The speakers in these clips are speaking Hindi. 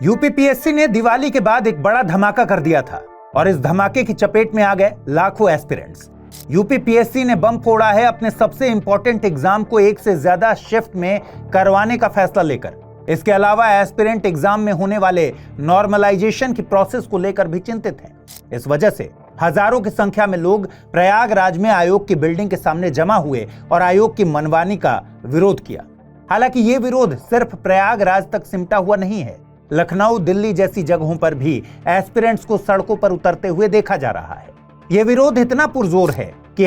यूपीपीएससी ने दिवाली के बाद एक बड़ा धमाका कर दिया था और इस धमाके की चपेट में आ गए लाखों एस्पिरेंट्स। यूपीपीएससी ने बम फोड़ा है अपने सबसे इंपॉर्टेंट एग्जाम को एक से ज्यादा शिफ्ट में करवाने का फैसला लेकर। इसके अलावा एस्पिरेंट एग्जाम में होने वाले नॉर्मलाइजेशन की प्रोसेस को लेकर भी चिंतित हैं। इस वजह से हजारों की संख्या में लोग प्रयागराज में आयोग की बिल्डिंग के सामने जमा हुए और आयोग की मनमानी का विरोध किया। हालांकि ये विरोध सिर्फ प्रयागराज तक सिमटा हुआ नहीं है। लखनऊ, दिल्ली जैसी जगहों पर भी एस्पिरेंट्स को सड़कों पर उतरते हुए देखा जा रहा है। यह विरोध इतना पुरजोर है कि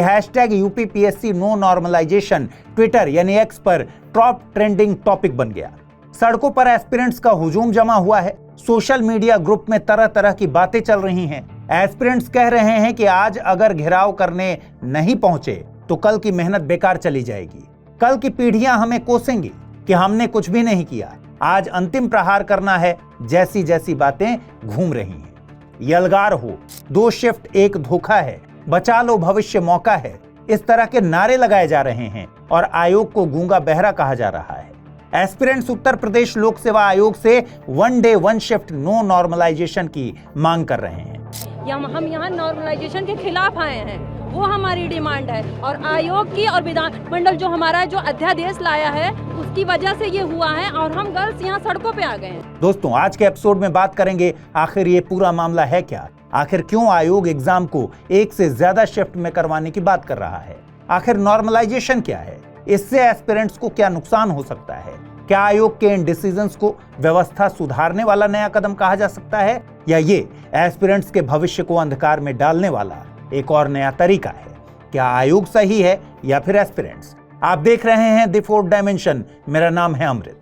#यूपीपीएससी नो नॉर्मलाइजेशन ट्विटर यानी एक्स पर टॉप ट्रेंडिंग टॉपिक बन गया। सड़कों पर एस्पिरेंट्स का हुजूम जमा हुआ है। सोशल मीडिया ग्रुप में तरह तरह की बातें चल रही हैं। एस्पिरेंट्स कह रहे हैं कि आज अगर घेराव करने नहीं पहुंचे तो कल की मेहनत बेकार चली जाएगी। कल की पीढ़ियां हमें कोसेंगी कि हमने कुछ भी नहीं किया, आज अंतिम प्रहार करना है, जैसी जैसी बातें घूम रही हैं। यलगार हो, 2 शिफ्ट 1 धोखा है, बचा लो भविष्य मौका है, इस तरह के नारे लगाए जा रहे हैं और आयोग को गूंगा बहरा कहा जा रहा है। एस्पिरेंट्स उत्तर प्रदेश लोक सेवा आयोग से 1 डे 1 शिफ्ट नो नॉर्मलाइजेशन की मांग कर रहे हैं। हम यहाँ नॉर्मलाइजेशन के खिलाफ आए हैं, वो हमारी डिमांड है। और आयोग की और विधानमंडल जो हमारा जो अध्यादेश लाया है उसकी वजह से ये हुआ है और हम गर्ल्स यहाँ सड़कों पे आ गए हैं। दोस्तों, आज के एपिसोड में बात करेंगे आखिर ये पूरा मामला है क्या, आखिर क्यों आयोग एग्जाम को एक से ज्यादा शिफ्ट में करवाने की बात कर रहा है, आखिर नॉर्मलाइजेशन क्या है, इससे एस्पिरेंट्स को क्या नुकसान हो सकता है, क्या आयोग के इन डिसीजंस को व्यवस्था सुधारने वाला नया कदम कहा जा सकता है या ये एस्पिरेंट्स के भविष्य को अंधकार में डालने वाला एक और नया तरीका है। क्या आयोग सही है या फिर एस्पिरेंट्स? आप देख रहे हैं द फोर्थ डायमेंशन। मेरा नाम है अमृत।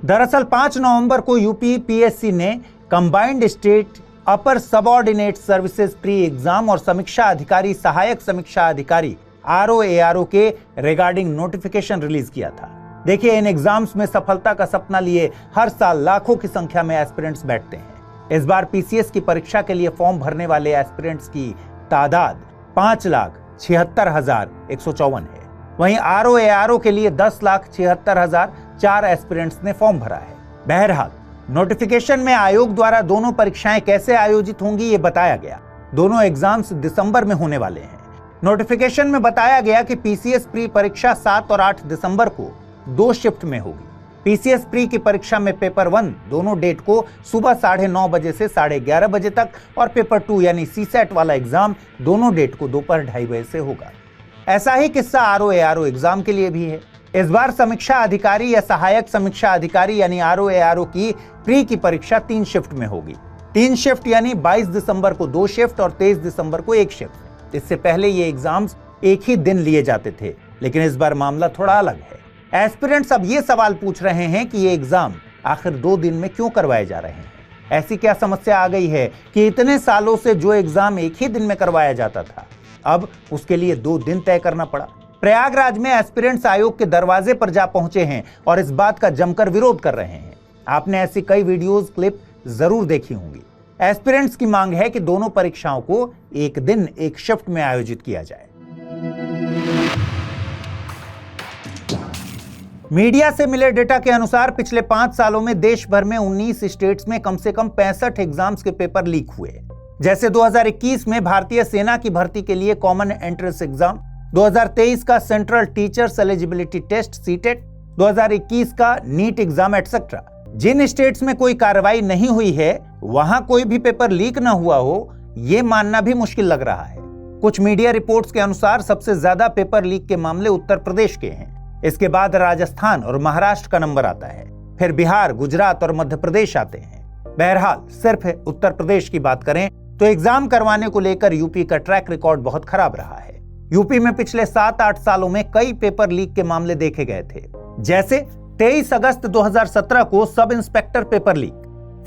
दरअसल 5 नवंबर को यूपीपीएससी ने कंबाइंड स्टेट अपर सबऑर्डिनेट सर्विसेज प्री एग्जाम और समीक्षा अधिकारी, सहायक समीक्षा अधिकारी ROARO के रिगार्डिंग नोटिफिकेशन रिलीज किया था। देखिए, इन एग्जाम्स में सफलता का सपना लिए हर साल लाखों की संख्या में एस्पिरेंट्स बैठते हैं। इस बार पीसीएस की परीक्षा के लिए फॉर्म भरने वाले एस्पिरेंट्स की तादाद 5,76,154 है। वहीं ROARO के लिए 10,76,004 एस्पिरेंट्स ने फॉर्म भरा है। बहरहाल, नोटिफिकेशन में आयोग द्वारा दोनों परीक्षाएं कैसे आयोजित होंगी ये बताया गया। दोनों एग्जाम्स दिसंबर में होने वाले हैं। नोटिफिकेशन में बताया गया कि पीसीएस प्री परीक्षा 7 और 8 दिसंबर को 2 शिफ्ट में होगी। पीसीएस प्री की परीक्षा में पेपर 1 दोनों डेट को सुबह 9:30 बजे से 11:30 बजे तक और पेपर 2 यानी सीसेट वाला एग्जाम दोनों डेट को दोपहर 2:30 बजे से होगा। ऐसा ही किस्सा ROARO एग्जाम के लिए भी है। इस बार समीक्षा अधिकारी या सहायक समीक्षा अधिकारी यानी ROARO की प्री की परीक्षा 3 शिफ्ट में होगी। 3 शिफ्ट यानी 22 दिसंबर को 2 शिफ्ट और 23 दिसंबर को 1 शिफ्ट। इससे पहले ये एग्जाम्स एक ही दिन लिए जाते थे, लेकिन इस बार मामला थोड़ा अलग है। एस्पिरेंट्स अब ये सवाल पूछ रहे हैं कि ये एग्जाम आखिर 2 दिन में क्यों करवाए जा रहे हैं। ऐसी क्या समस्या आ गई है कि इतने सालों से जो एग्जाम एक ही दिन में करवाया जाता था, अब उसके लिए 2 दिन तय करना पड़ा। प्रयागराज में एस्पिरेंट्स आयोग के दरवाजे पर जा पहुंचे हैं और इस बात का जमकर विरोध कर रहे हैं। आपने ऐसी कई वीडियोस, क्लिप जरूर देखी होंगी। एस्पिरेंट्स की मांग है कि दोनों परीक्षाओं को एक दिन एक शिफ्ट में आयोजित किया जाए। मीडिया से मिले डेटा के अनुसार पिछले 5 सालों में देश भर में 19 स्टेट्स में कम से कम 65 एग्जाम्स के पेपर लीक हुए। जैसे 2021 में भारतीय सेना की भर्ती के लिए कॉमन एंट्रेंस एग्जाम, 2023 का central teachers eligibility test CTET, 2021 का नीट एग्जाम एटसेट्रा। जिन स्टेट्स में कोई कार्रवाई नहीं हुई है वहां कोई भी पेपर लीक ना हुआ हो, यह मानना भी मुश्किल लग रहा है। कुछ मीडिया रिपोर्ट्स के अनुसार सबसे ज्यादा पेपर लीक के मामले उत्तर प्रदेश के हैं। इसके बाद राजस्थान और महाराष्ट्र का नंबर आता है, फिर बिहार, गुजरात और मध्य प्रदेश आते हैं। बहरहाल, सिर्फ उत्तर प्रदेश की बात करें तो एग्जाम करवाने को लेकर यूपी का ट्रैक रिकॉर्ड बहुत खराब रहा है। यूपी में पिछले 7-8 सालों में कई पेपर लीक के मामले देखे गए थे। जैसे 23 अगस्त 2017 को सब इंस्पेक्टर पेपर लीक,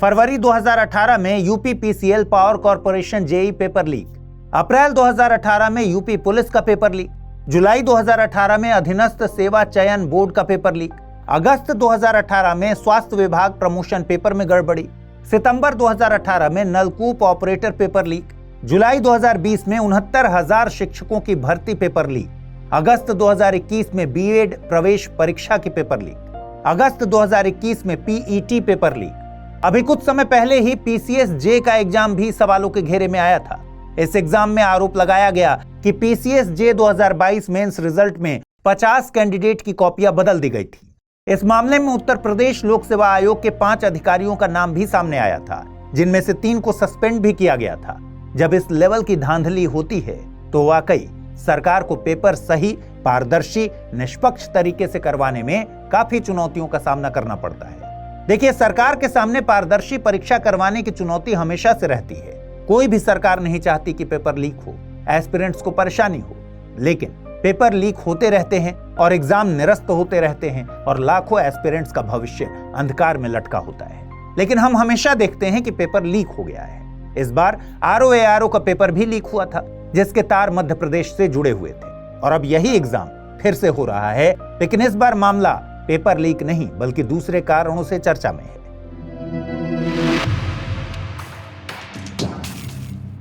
फरवरी 2018 में UPPCL power corporation JE paper leak, अप्रैल 2018 में यूपी पुलिस का पेपर लीक, जुलाई 2018 में अधीनस्थ सेवा चयन बोर्ड का पेपर लीक, अगस्त 2018 में स्वास्थ्य विभाग प्रमोशन पेपर में गड़बड़ी, सितंबर 2018 में नलकूप ऑपरेटर पेपर लीक, जुलाई 2020 में 69,000 शिक्षकों की भर्ती पेपर लीक, अगस्त 2021 में बीएड प्रवेश परीक्षा की पेपर लीक, अगस्त 2021 में पीईटी पेपर लीक। अभी कुछ समय पहले ही पीसीएस जे का एग्जाम भी सवालों के घेरे में आया था। इस एग्जाम में आरोप लगाया गया कि पीसीएस जे 2022 मेंस रिजल्ट में 50 कैंडिडेट की कॉपियां बदल दी गई थी। इस मामले में उत्तर प्रदेश लोक सेवा आयोग के 5 अधिकारियों का नाम भी सामने आया था, जिनमें से 3 को सस्पेंड भी किया गया था। जब इस लेवल की धांधली होती है तो वाकई सरकार को पेपर सही, पारदर्शी, निष्पक्ष तरीके से करवाने में काफी चुनौतियों का सामना करना पड़ता है। देखिए, सरकार के सामने पारदर्शी परीक्षा करवाने की चुनौती हमेशा से रहती है। कोई भी सरकार नहीं चाहती कि पेपर लीक हो, एस्पिरेंट्स को परेशानी हो, लेकिन पेपर लीक होते रहते हैं और एग्जाम निरस्त होते रहते हैं और लाखों एस्पिरेंट्स का भविष्य अंधकार में लटका होता है। लेकिन हम हमेशा देखते हैं कि पेपर लीक हो गया है। इस बार आरओएआरओ का पेपर भी लीक हुआ था, जिसके तार मध्य प्रदेश से जुड़े हुए थे, और अब यही एग्जाम फिर से हो रहा है। लेकिन इस बार मामला पेपर लीक नहीं बल्कि दूसरे कारणों से चर्चा में है।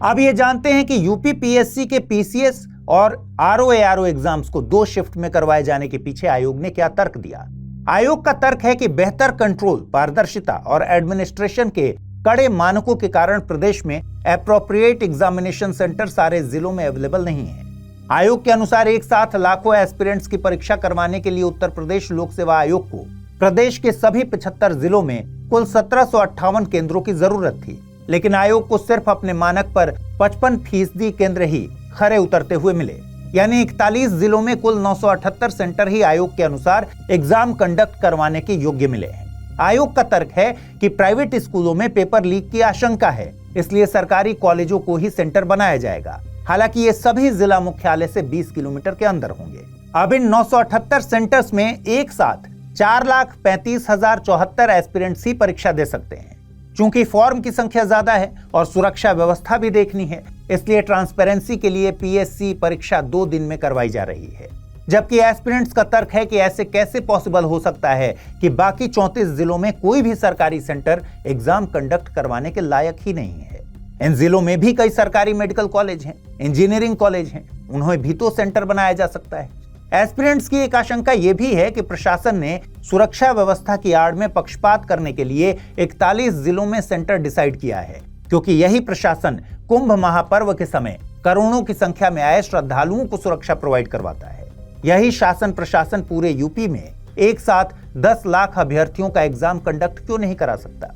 अब ये जानते हैं कि यूपीपीएससी के पीसीएस और आरओएआरओ एग्जाम्स को 2 शिफ्ट में करवाए जाने के पीछे आयोग ने क्या तर्क दिया। आयोग का तर्क है कि बेहतर कंट्रोल, पारदर्शिता और एडमिनिस्ट्रेशन के कड़े मानकों के कारण प्रदेश में एप्रोप्रिएट एग्जामिनेशन सेंटर सारे जिलों में अवेलेबल नहीं है। आयोग के अनुसार एक साथ लाखों एस्पिरेंट्स की परीक्षा करवाने के लिए उत्तर प्रदेश लोक सेवा आयोग को प्रदेश के सभी 75 जिलों में कुल 1758 केंद्रों की जरूरत थी, लेकिन आयोग को सिर्फ अपने मानक पर 55% केंद्र ही खरे उतरते हुए मिले। यानी 41 जिलों में कुल 978 सेंटर ही आयोग के अनुसार एग्जाम कंडक्ट करवाने के योग्य मिले हैं। आयोग का तर्क है कि प्राइवेट स्कूलों में पेपर लीक की आशंका है, इसलिए सरकारी कॉलेजों को ही सेंटर बनाया जाएगा। हालांकि ये सभी जिला मुख्यालय से 20 किलोमीटर के अंदर होंगे। अब इन 978 सेंटर्स में एक साथ 4,35,074 एस्पिरेंट्स ही परीक्षा दे सकते हैं। चूंकि फॉर्म की संख्या ज्यादा है और सुरक्षा व्यवस्था भी देखनी है, इसलिए ट्रांसपेरेंसी के लिए पीएससी परीक्षा 2 दिन में करवाई जा रही है। जबकि एस्पिरेंट्स का तर्क है कि ऐसे कैसे पॉसिबल हो सकता है कि बाकी 34 जिलों में कोई भी सरकारी सेंटर एग्जाम कंडक्ट करवाने के लायक ही नहीं है। इन जिलों में भी कई सरकारी मेडिकल कॉलेज हैं, इंजीनियरिंग कॉलेज हैं, उन्हें भी तो सेंटर बनाया जा सकता है। एस्पिरेंट्स की एक आशंका यह भी है कि प्रशासन ने सुरक्षा व्यवस्था की आड़ में पक्षपात करने के लिए 41 जिलों में सेंटर डिसाइड किया है, क्योंकि यही प्रशासन कुंभ महापर्व के समय करोड़ों की संख्या में आए श्रद्धालुओं को सुरक्षा प्रोवाइड करवाता है। यही शासन प्रशासन पूरे यूपी में एक साथ 10 लाख अभ्यर्थियों का एग्जाम कंडक्ट क्यों नहीं करा सकता।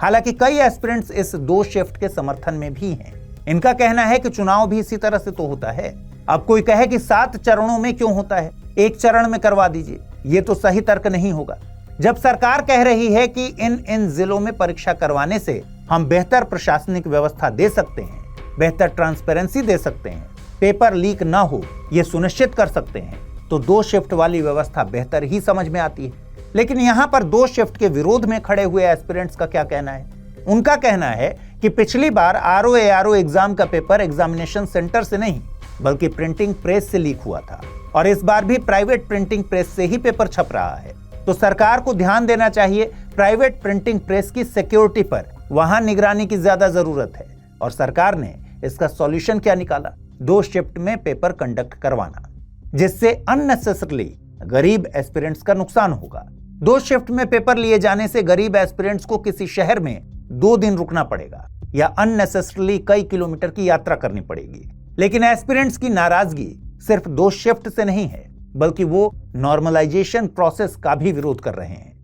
हालांकि कई एस्पिरेंट्स इस 2 शिफ्ट के समर्थन में भी हैं। इनका कहना है कि चुनाव भी इसी तरह से तो होता है। अब कोई कहे कि 7 चरणों में क्यों होता है, 1 चरण में करवा दीजिए, ये तो सही तर्क नहीं होगा। जब सरकार कह रही है कि इन जिलों में परीक्षा करवाने से हम बेहतर प्रशासनिक व्यवस्था दे सकते हैं, बेहतर ट्रांसपेरेंसी दे सकते हैं, पेपर लीक ना हो ये सुनिश्चित कर सकते हैं, तो 2 शिफ्ट वाली व्यवस्था बेहतर ही समझ में आती है। लेकिन यहाँ पर 2 शिफ्ट के विरोध में खड़े हुए एस्पिरेंट्स का क्या कहना है? उनका कहना है कि पिछली बार आरओएआरओ एग्जाम का पेपर एग्जामिनेशन सेंटर से नहीं बल्कि प्रिंटिंग प्रेस से लीक हुआ था, और इस बार भी प्राइवेट प्रिंटिंग प्रेस से ही पेपर छप रहा है। तो सरकार को ध्यान देना चाहिए प्राइवेट प्रिंटिंग प्रेस की सिक्योरिटी पर। वहां निगरानी की ज्यादा जरूरत है, और सरकार ने इसका सॉल्यूशन क्या निकाला? 2 शिफ्ट में पेपर कंडक्ट करवाना, जिससे अननेसेसरली गरीब एस्पिरेंट्स का नुकसान होगा। 2 शिफ्ट में पेपर लिए जाने से गरीब एस्पिरेंट्स को किसी शहर में 2 दिन रुकना पड़ेगा या अननेसेसरली कई किलोमीटर की यात्रा करनी पड़ेगी। लेकिन एस्पिरेंट्स की नाराजगी सिर्फ 2 शिफ्ट से नहीं है, बल्कि वो नॉर्मलाइजेशन प्रोसेस का भी विरोध कर रहे हैं।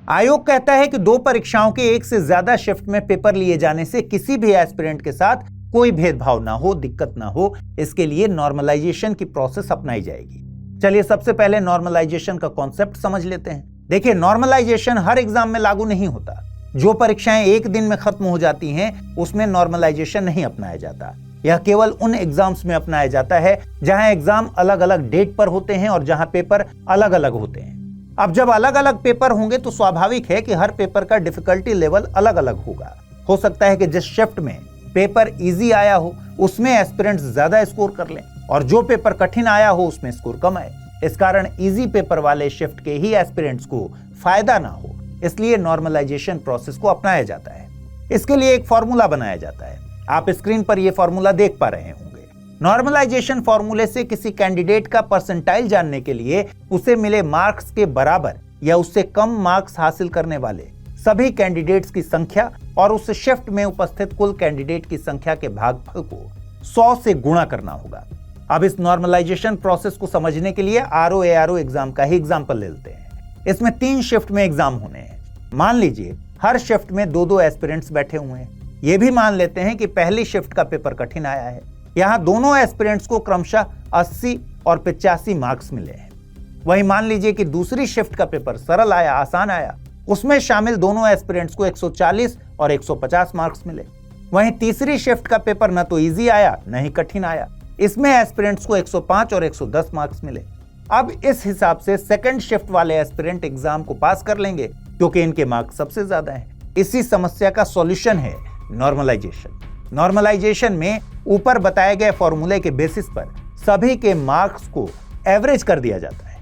आयोग कहता है कि 2 परीक्षाओं के 1 से ज्यादा शिफ्ट में पेपर लिए जाने से किसी भी एस्पिरेंट के साथ कोई भेदभाव ना हो, दिक्कत ना हो, इसके लिए नॉर्मलाइजेशन की प्रोसेस अपनाई जाएगी। चलिए सबसे पहले नॉर्मलाइजेशन का कॉन्सेप्ट समझ लेते हैं। देखिए, नॉर्मलाइजेशन हर एग्जाम में लागू नहीं होता। जो परीक्षाएं 1 दिन में खत्म हो जाती हैं, उसमें नॉर्मलाइजेशन नहीं अपनाया जाता। यह केवल उन एग्जाम्स में अपनाया जाता है जहां एग्जाम अलग अलग डेट पर होते हैं और जहां पेपर अलग अलग होते हैं। अब जब अलग अलग पेपर होंगे तो स्वाभाविक है कि हर पेपर का डिफिकल्टी लेवल अलग अलग होगा। हो सकता है कि जिस शिफ्ट में पेपर इजी आया हो उसमें एस्पिरेंट्स ज्यादा स्कोर कर लें, और जो पेपर कठिन आया हो उसमें स्कोर कम आए। इस कारण इजी पेपर वाले शिफ्ट के ही एस्पिरेंट्स को फायदा ना हो, इसलिए नॉर्मलाइजेशन प्रोसेस को अपनाया जाता है। इसके लिए एक फॉर्मूला बनाया जाता है। आप स्क्रीन पर यह फॉर्मूला देख पा रहे होंगे। नॉर्मलाइजेशन फॉर्मूले से किसी कैंडिडेट का परसेंटाइल जानने के लिए उसे मिले मार्क्स के बराबर या उससे कम मार्क्स हासिल करने वाले सभी कैंडिडेट्स की संख्या और उस शिफ्ट में उपस्थित कुल कैंडिडेट की संख्या के भागफल को 100 से गुणा करना होगा। अब इस नॉर्मलाइजेशन प्रोसेस को समझने के लिए RO-ARO एग्जाम का ही एग्जाम्पल ले लेते हैं। इसमें 3 शिफ्ट में एग्जाम होने हैं। मान लीजिए हर शिफ्ट में 2-2 एस्पिरेंट्स बैठे हुए हैं। ये भी मान लेते हैं कि पहली शिफ्ट का पेपर कठिन आया है। यहाँ दोनों एस्पिरेंट्स को क्रमशः 80 और 85 मार्क्स मिले हैं। वहीं मान लीजिए कि दूसरी शिफ्ट का पेपर सरल आया, आसान आया, उसमें शामिल दोनों एस्पिरेंट्स को 140 और 150 मार्क्स मिले। वहीं तीसरी शिफ्ट का पेपर न तो इजी आया न ही कठिन आया, इसमें एस्पिरेंट्स को 105 और 110 मार्क्स मिले। अब इस हिसाब से सेकंड शिफ्ट वाले एस्पिरेंट एग्जाम को पास कर लेंगे क्योंकि इनके मार्क्स सबसे ज्यादा हैं। इसी समस्या का सॉल्यूशन है नॉर्मलाइजेशन। नॉर्मलाइजेशन में ऊपर बताए गए फॉर्मूले के बेसिस पर सभी के मार्क्स को एवरेज कर दिया जाता है।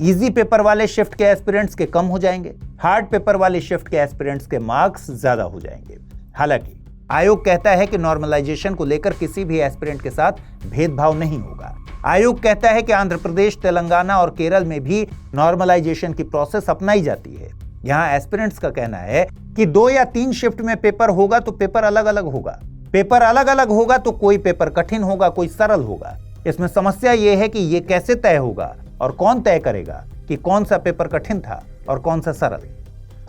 इजी पेपर वाले शिफ्ट के एस्पिरेंट्स के कम हो जाएंगे, हार्ड पेपर वाले शिफ्ट के एस्पिरेंट्स के मार्क्स ज्यादा हो जाएंगे। हालांकि आयोग कहता है कि नॉर्मलाइजेशन को लेकर किसी भी एस्पिरेंट के साथ भेदभाव नहीं होगा। आयोग कहता है कि आंध्र प्रदेश, तेलंगाना और केरल में भी नॉर्मलाइजेशन की प्रोसेस अपनाई जाती है। यहाँ एस्पिरेंट्स का कहना है कि 2 या 3 शिफ्ट में पेपर होगा तो पेपर अलग अलग होगा। पेपर अलग अलग होगा तो कोई पेपर कठिन होगा, कोई सरल होगा। इसमें समस्या यह है कि ये कैसे तय होगा और कौन तय करेगा कि कौन सा पेपर कठिन था और कौन सा सरल।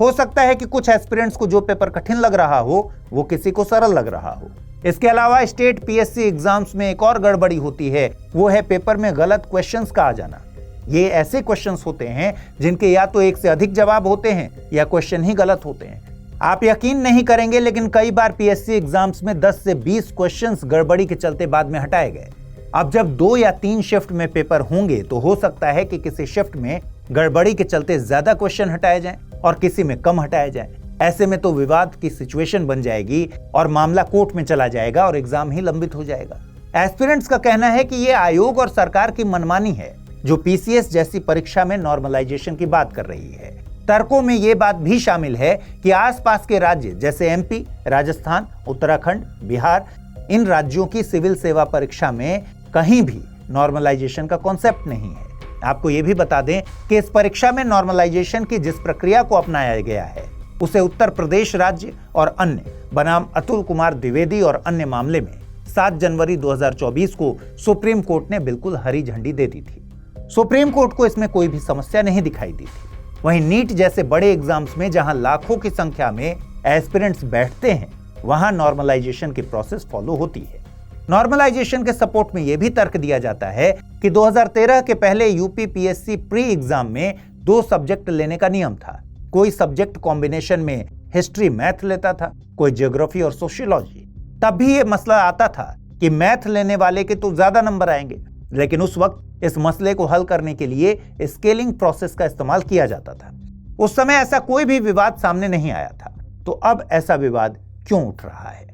हो सकता है कि कुछ एस्पिरेंट्स को जो पेपर कठिन लग रहा हो वो किसी को सरल लग रहा हो। इसके अलावा स्टेट PSC एग्जाम्स में एक और गड़बड़ी होती है, वो है पेपर में गलत क्वेश्चंस का आ जाना। ये ऐसे क्वेश्चंस होते हैं जिनके या तो एक से अधिक जवाब होते हैं या क्वेश्चन ही गलत होते हैं। आप यकीन नहीं करेंगे लेकिन कई बार PSC एग्जाम्स में 10 से 20 क्वेश्चंस गड़बड़ी के चलते बाद में हटाए गए। अब जब 2 या 3 शिफ्ट में पेपर होंगे तो हो सकता है कि किसी शिफ्ट में गड़बड़ी के चलते ज्यादा क्वेश्चन हटाए जाएं और किसी में कम हटाए जाएं। ऐसे में तो विवाद की सिचुएशन बन जाएगी और मामला कोर्ट में चला जाएगा और एग्जाम ही लंबित हो जाएगा। एस्पिरेंट्स का कहना है कि ये आयोग और सरकार की मनमानी है जो PCS जैसी परीक्षा में नॉर्मलाइजेशन की बात कर रही है। तर्कों में ये बात भी शामिल है कि आसपास के राज्य जैसे MP, राजस्थान, उत्तराखंड, बिहार, इन राज्यों की सिविल सेवा परीक्षा में कहीं भी नॉर्मलाइजेशन का कॉन्सेप्ट नहीं है। आपको यह भी बता दें कि इस परीक्षा में नॉर्मलाइजेशन की जिस प्रक्रिया को अपनाया गया है उसे उत्तर प्रदेश राज्य और अन्य बनाम अतुल कुमार द्विवेदी और अन्य मामले में 7 जनवरी 2024 को सुप्रीम कोर्ट ने बिल्कुल हरी झंडी दे दी थी। सुप्रीम कोर्ट को इसमें कोई भी समस्या नहीं दिखाई दी थी। वहीं नीट जैसे बड़े एग्जाम्स में जहां लाखों की संख्या में एस्पिरेंट्स बैठते हैं वहां नॉर्मलाइजेशन की प्रोसेस फॉलो होती है। नॉर्मलाइजेशन के सपोर्ट में यह भी तर्क दिया जाता है कि 2013 के पहले यूपी PSC प्री एग्जाम में 2 सब्जेक्ट लेने का नियम था। कोई सब्जेक्ट कॉम्बिनेशन में हिस्ट्री मैथ लेता था, कोई ज्योग्राफी और सोशियोलॉजी। तब भी यह मसला आता था कि मैथ लेने वाले के तो ज्यादा नंबर आएंगे, लेकिन उस वक्त इस मसले को हल करने के लिए स्केलिंग प्रोसेस का इस्तेमाल किया जाता था। उस समय ऐसा कोई भी विवाद सामने नहीं आया था, तो अब ऐसा विवाद क्यों उठ रहा है?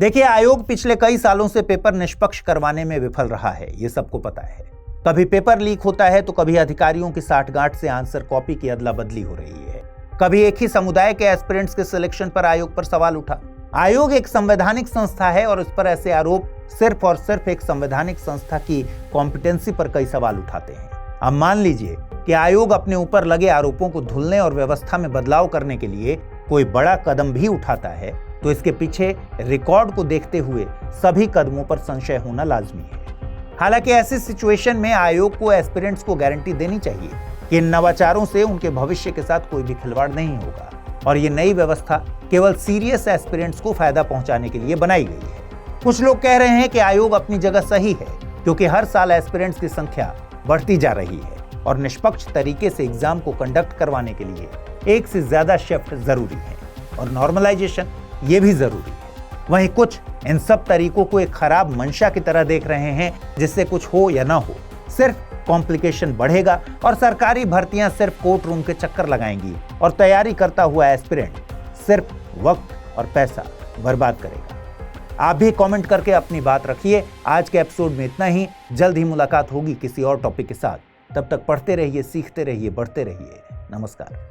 देखिए, आयोग पिछले कई सालों से पेपर निष्पक्ष करवाने में विफल रहा है, ये सबको पता है। कभी पेपर लीक होता है तो कभी अधिकारियों की साठगांठ से आंसर कॉपी की अदला बदली हो रही है। कभी एक ही समुदाय के एस्पिरेंट्स के सिलेक्शन पर आयोग पर सवाल उठा। आयोग एक संवैधानिक संस्था है और इस पर ऐसे आरोप सिर्फ और सिर्फ एक संवैधानिक संस्था की कॉम्पिटेंसी पर कई सवाल उठाते हैं। अब मान लीजिए कि आयोग अपने ऊपर लगे आरोपों को धुलने और व्यवस्था में बदलाव करने के लिए कोई बड़ा कदम भी उठाता है तो इसके पीछे रिकॉर्ड को देखते हुए सभी कदमों पर संशय होना लाजमी है। हालांकि ऐसी सिचुएशन में आयोग को एस्पिरेंट्स को गारंटी देनी चाहिए कि इन नवाचारों से उनके भविष्य के साथ कोई भी खिलवाड़ नहीं होगा और ये नई व्यवस्था केवल सीरियस एस्पिरेंट्स को फायदा पहुंचाने के लिए बनाई गई है। कुछ लोग कह रहे हैं कि आयोग अपनी जगह सही है क्योंकि हर साल एस्पिरेंट्स की संख्या बढ़ती जा रही है और निष्पक्ष तरीके से एग्जाम को कंडक्ट करवाने के लिए एक से ज्यादा शिफ्ट जरूरी है और नॉर्मलाइजेशन ये भी जरूरी है। वहीं कुछ इन सब तरीकों को एक खराब मंशा की तरह देख रहे हैं जिससे कुछ हो या ना हो सिर्फ कॉम्प्लिकेशन बढ़ेगा और सरकारी भर्तियां सिर्फ कोर्ट रूम के चक्कर लगाएंगी और तैयारी करता हुआ एस्पिरेंट सिर्फ वक्त और पैसा बर्बाद करेगा। आप भी कमेंट करके अपनी बात रखिए। आज के एपिसोड में इतना ही। जल्द ही मुलाकात होगी किसी और टॉपिक के साथ। तब तक पढ़ते रहिए, सीखते रहिए, बढ़ते रहिए। नमस्कार।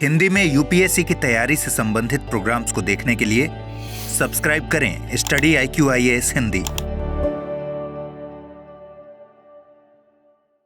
हिंदी में यूपीएससी की तैयारी से संबंधित प्रोग्राम्स को देखने के लिए सब्सक्राइब करें स्टडी IQ IAS हिंदी।